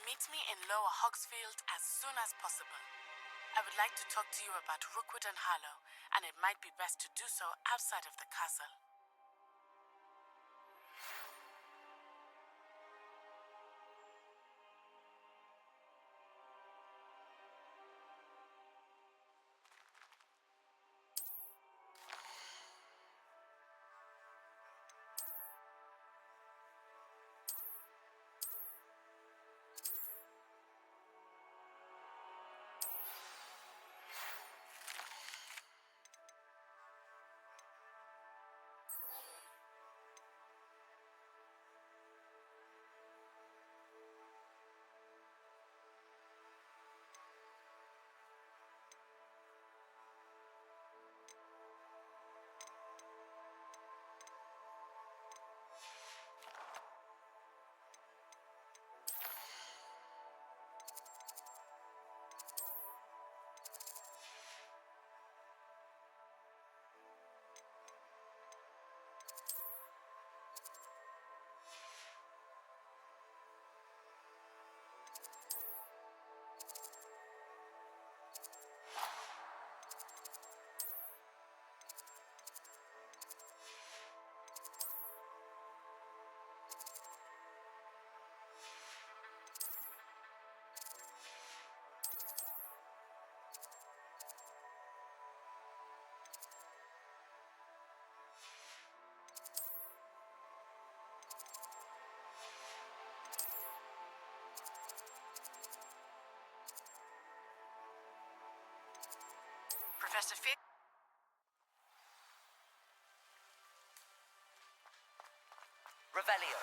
Meet me in Lower Hogsfield as soon as possible. I would like to talk to you about Rookwood and Harlow, and it might be best to do so outside of the castle. Professor Fig. Revelio.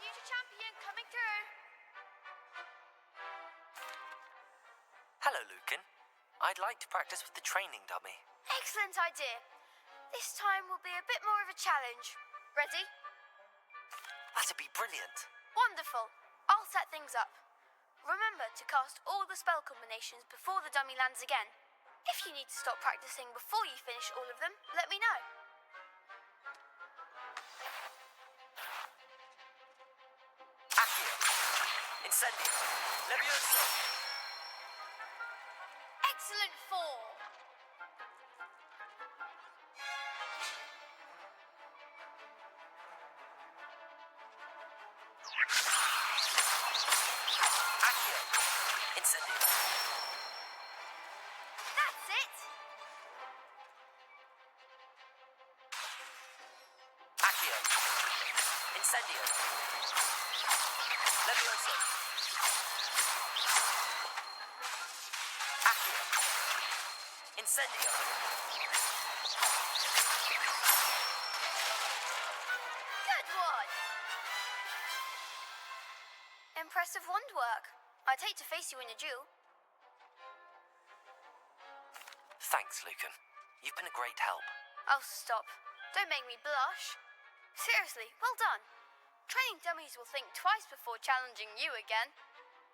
Future champion coming through. Hello, Lucan. I'd like to practice with the training dummy. Excellent idea. This time will be a bit more of a challenge. Ready? That'd be brilliant. Wonderful. I'll set things up. Remember to cast all the spell combinations before the dummy lands again. If you need to stop practicing before you finish all of them, let me know. Accio. Incendio. Levioso. Excellent form. Accio. Incendio. That's it. Accio. Incendio. Levioso. Accio. Incendio. Good one. Impressive wand work. I'd hate to face you in a duel. Thanks, Lucan. You've been a great help. Oh, stop. Don't make me blush. Seriously, well done. Training dummies will think twice before challenging you again.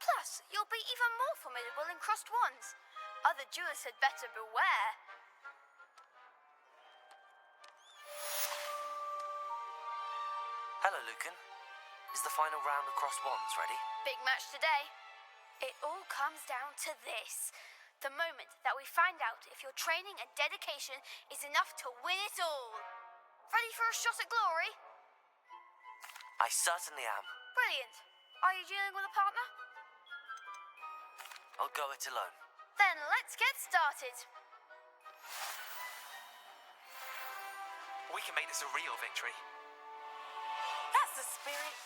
Plus, you'll be even more formidable in crossed wands. Other duelists had better beware. Hello, Lucan. Is the final round of crossed wands ready? Big match today. It all comes down to this. The moment that we find out if your training and dedication is enough to win it all. Ready for a shot at glory? I certainly am. Brilliant. Are you dealing with a partner? I'll go it alone. Then let's get started. We can make this a real victory. That's the spirit.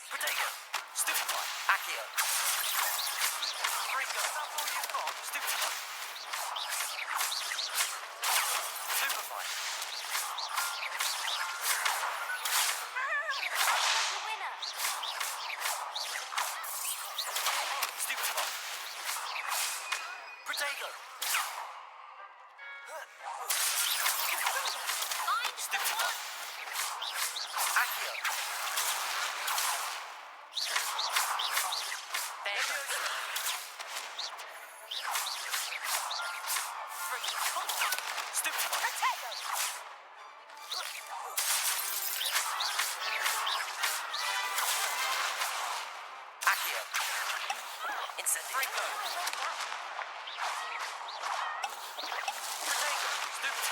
Protego. Stupefy. Accio. Rico. That's all you've got. Stupefy. Stupid one. Accio. Leviosa. Stupid one. Potato! Accio. Incendio. Frigo. Potato. Stupid.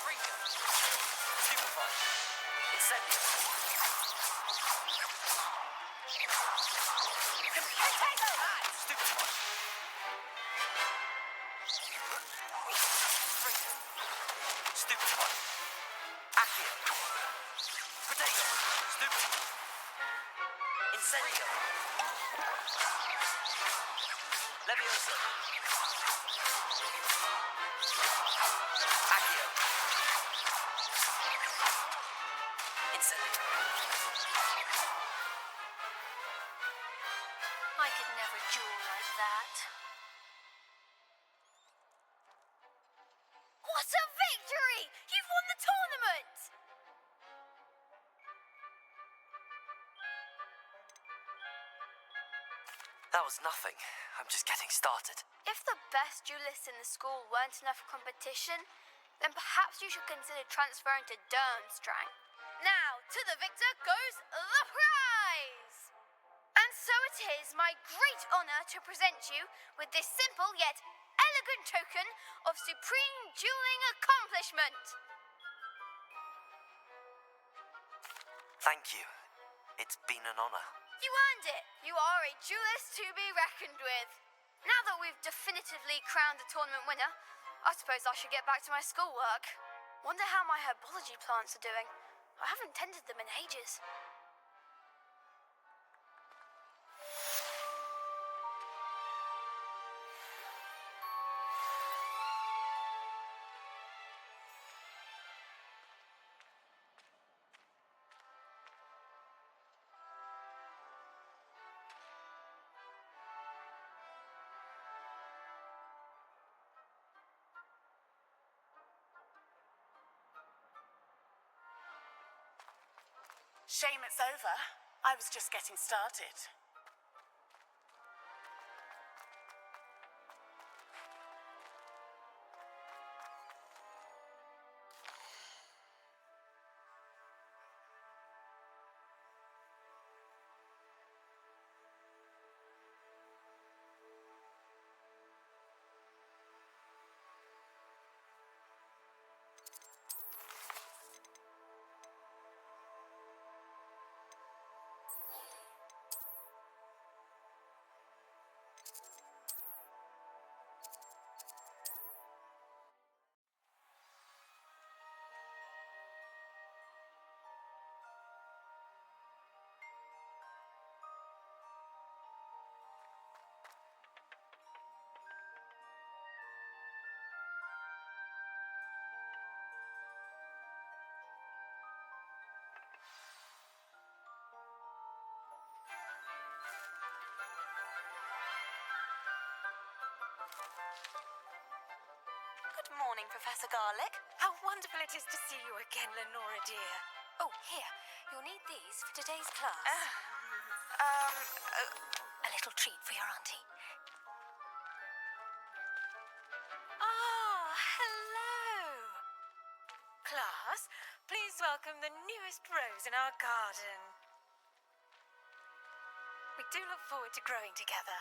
Frigo. Stupefy. Incendio. Potato! Stupid one. Frigo. Stupid one. Accio. Potato. Stupid. Incendio. Leviosa. Accio. Incendio. I could never duel like that. What a victory! You've won the tournament! That was nothing. I'm just getting started. If the best duelists in the school weren't enough for competition, then perhaps you should consider transferring to Durmstrang. Now, to the victor goes the prize! And so it is my great honour to present you with this simple yet elegant token of supreme dueling accomplishment. Thank you. It's been an honor. You earned it. You are a duelist to be reckoned with. Now that we've definitively crowned the tournament winner, I suppose I should get back to my schoolwork. Wonder how my herbology plants are doing. I haven't tended them in ages. Shame it's over. I was just getting started. Good morning, Professor Garlick. How wonderful it is to see you again, Lenora dear. Oh, here. You'll need these for today's class. A little treat for your auntie. Ah, hello. Class, please welcome the newest rose in our garden. We do look forward to growing together.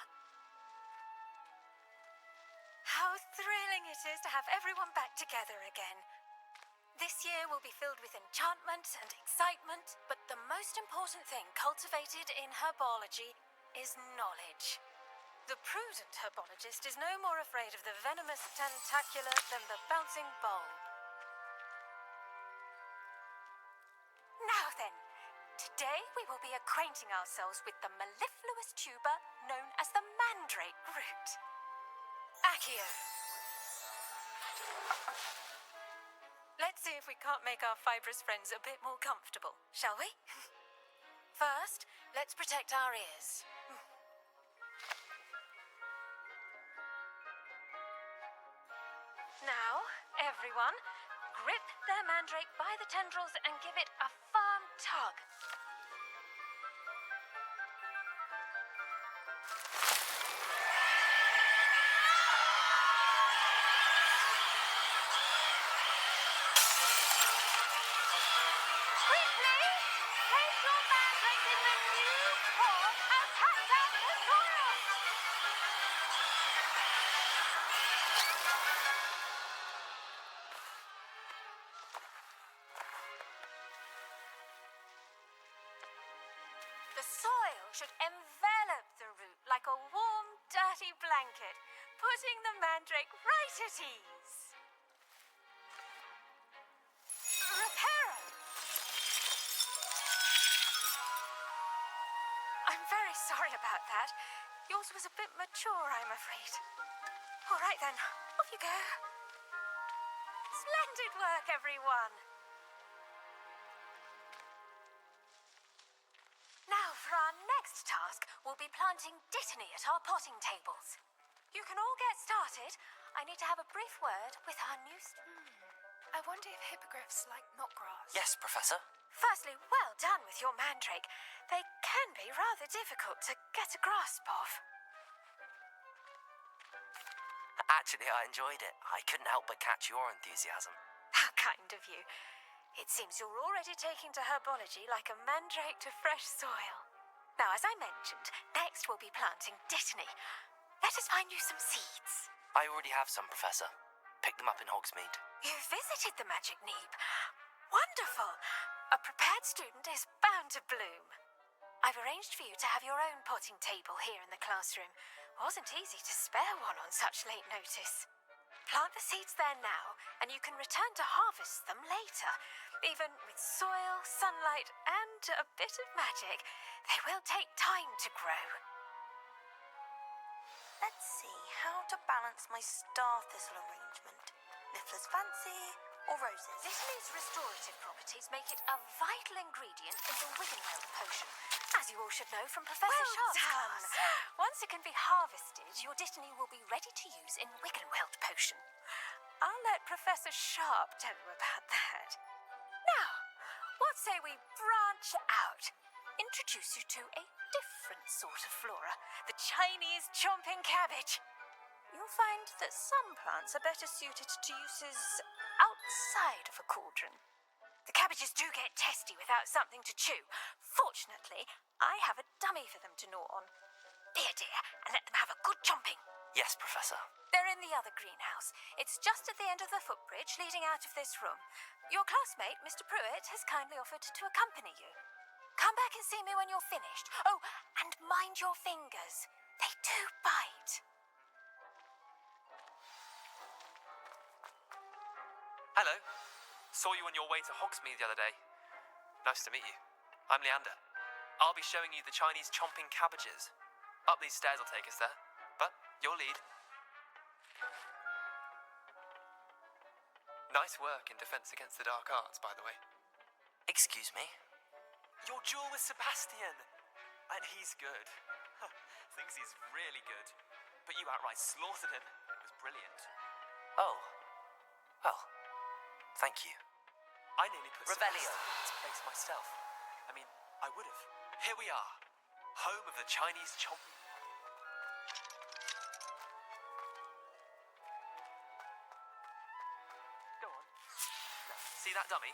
How thrilling it is to have everyone back together again. This year will be filled with enchantment and excitement, but the most important thing cultivated in herbology is knowledge. The prudent herbologist is no more afraid of the venomous tentacula than the bouncing bowl. Now then, today we will be acquainting ourselves with the mellifluous tuber known as the mandrake root. Accio. Let's see if we can't make our fibrous friends a bit more comfortable, shall we? First, let's protect our ears. Now, everyone, grip their mandrake by the tendrils and give it a firm tug. Quickly, place your mandrake in the new pot and pack down the soil. The soil should envelop the root like a warm, dirty blanket, putting the mandrake right at ease. Reparo! I'm very sorry about that. Yours was a bit mature, I'm afraid. All right then, off you go. Splendid work, everyone. Now, for our next task, we'll be planting dittany at our potting tables. You can all get started. I need to have a brief word with our new I wonder if hippogriffs like knotgrass. Yes, Professor. Firstly, well done with your mandrake. They can be rather difficult to get a grasp of. Actually, I enjoyed it. I couldn't help but catch your enthusiasm. How kind of you. It seems you're already taking to herbology like a mandrake to fresh soil. Now, as I mentioned, next we'll be planting dittany. Let us find you some seeds. I already have some, Professor. Picked them up in Hogsmeade. You visited the Magic Neep. Wonderful. A prepared student is bound to bloom. I've arranged for you to have your own potting table here in the classroom. Wasn't easy to spare one on such late notice. Plant the seeds there now, and you can return to harvest them later. Even with soil, sunlight, and a bit of magic, they will take time to grow. Let's see how to balance my star thistle arrangement. Niffler's fancy or roses? Dittany's restorative properties make it a vital ingredient in the Wiggenweld potion, as you all should know from Professor Sharp's class. Once it can be harvested, your dittany will be ready to use in Wiggenweld potion. I'll let Professor Sharp tell you about that. Now, what say we branch out? Introduce you to a different sort of flora, the Chinese chomping cabbage. You'll find that some plants are better suited to uses outside of a cauldron. The cabbages do get testy without something to chew. Fortunately, I have a dummy for them to gnaw on. Dear, and let them have a good chomping. Yes, Professor. They're in the other greenhouse. It's just at the end of the footbridge leading out of this room. Your classmate, Mr. Pruitt, has kindly offered to accompany you. Come back and see me when you're finished. Oh, and mind your fingers. They do bite. Hello. Saw you on your way to Hogsmeade the other day. Nice to meet you. I'm Leander. I'll be showing you the Chinese chomping cabbages. Up these stairs will take us there, but your lead. Nice work in Defense Against the Dark Arts, by the way. Excuse me? Your duel with Sebastian! And he's good. Thinks he's really good. But you outright slaughtered him. It was brilliant. Oh. Well, thank you. I nearly put Revelio. Sebastian in his place myself. I mean, I would have. Here we are. Home of the Chinese chomping. Go on. Now, see that dummy?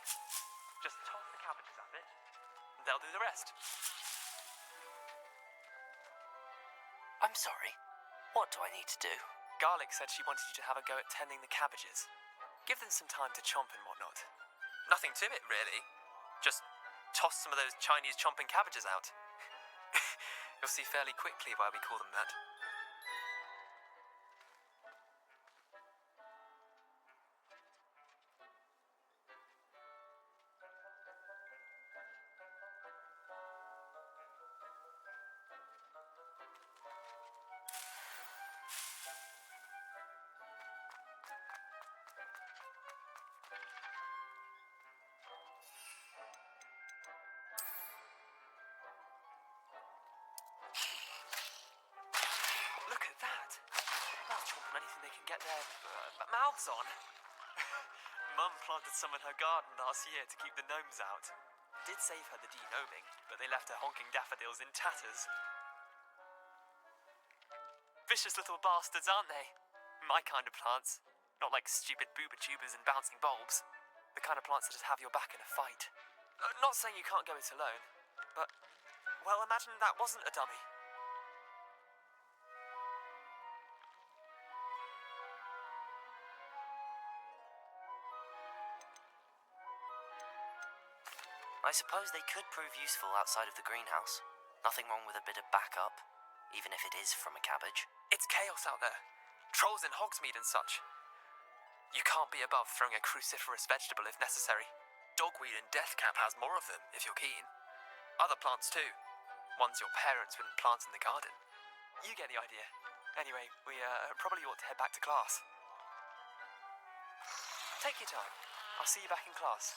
Just toss the cabbages at it. And they'll do the rest. I'm sorry. What do I need to do? Garlic said she wanted you to have a go at tending the cabbages. Give them some time to chomp and whatnot. Nothing to it, really. Just toss some of those Chinese chomping cabbages out. You'll see fairly quickly why we call them that. Look at that! They'll chomp on anything they can get their mouths on. Mum planted some in her garden last year to keep the gnomes out. Did save her the de-gnoming, but they left her honking daffodils in tatters. Vicious little bastards, aren't they? My kind of plants. Not like stupid booba tubers and bouncing bulbs. The kind of plants that just have your back in a fight. Not saying you can't go it alone, but, well, imagine that wasn't a dummy. I suppose they could prove useful outside of the greenhouse. Nothing wrong with a bit of backup, even if it is from a cabbage. It's chaos out there. Trolls in Hogsmeade and such. You can't be above throwing a cruciferous vegetable if necessary. Dogweed and deathcap has more of them, if you're keen. Other plants too. Ones your parents wouldn't plant in the garden. You get the idea. Anyway, we probably ought to head back to class. Take your time. I'll see you back in class.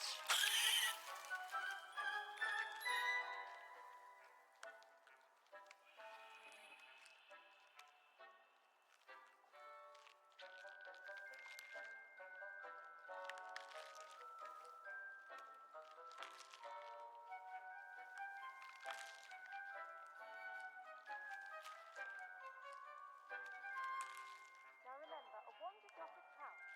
Now remember, a wand is not a couch.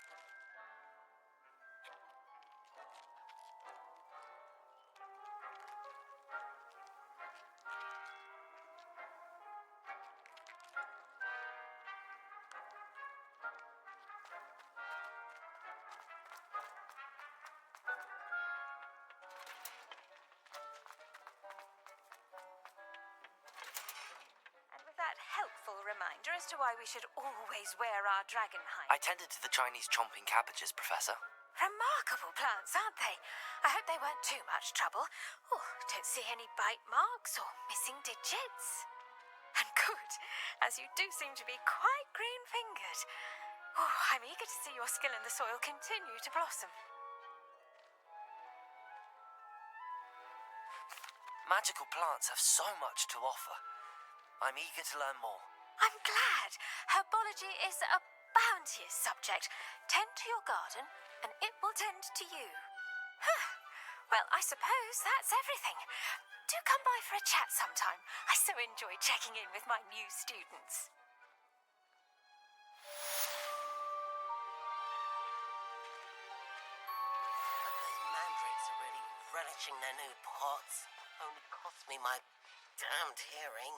And with that helpful reminder as to why we should always wear our dragon hide. I tended to the Chinese chomping cabbages, Professor. Remarkable plants, aren't they? I hope they weren't too much trouble. Oh, don't see any bite marks or missing digits. And good, as you do seem to be quite green-fingered. Oh, I'm eager to see your skill in the soil continue to blossom. Magical plants have so much to offer. I'm eager to learn more. I'm glad. Herbology is a bounteous subject. Tend to your garden, and it will tend to you. Huh. Well, I suppose that's everything. Do come by for a chat sometime. I so enjoy checking in with my new students. Those mandrakes are really relishing their new pots. Only cost me my damned hearing.